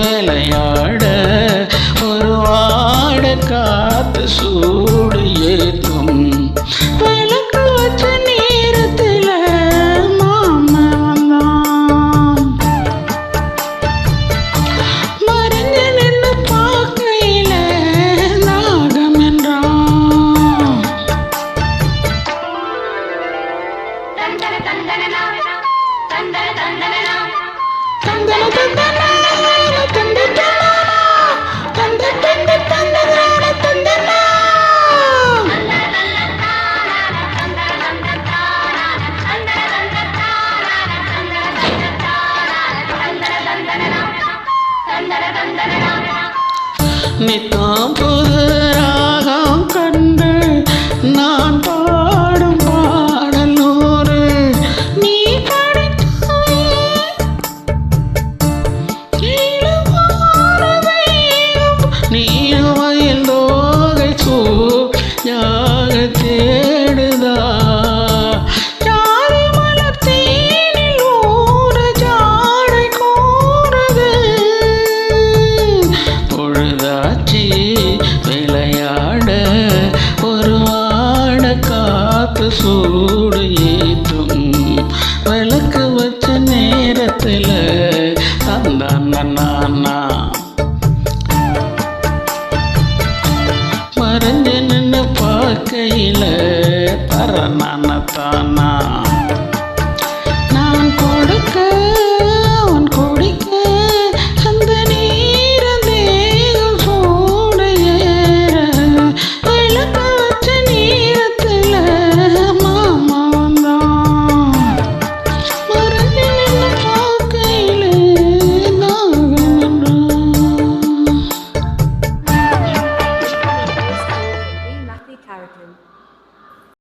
விளையாட ஒரு வாட காத்து சூடு ஏற்றும் விளக்கு வச்ச நேரத்துல மாமா வந்தான். மறைஞ்சு நின்று பார்க்கையில நாகம் என்றான். தந்தன தந்தன தந்தன தந்தன தந்தன தந்தன நித்தம் புது ராகம் கண்டு நான் பாடும் பாடல் நூறு நீ படித்தாயே நீ வயல் தோகை சூயாக தேடுதா ஜாதி மலர் தேனில் ஊற ஜாடை கூறுது பொழுதாச்சி விளையாட ஒரு வாட காத்து சூடு ஏற்றும் விளக்கு வச்ச நேரத்துல தந்தானா மறைஞ்சு நின்று பார்க்கையில தரனான தானா.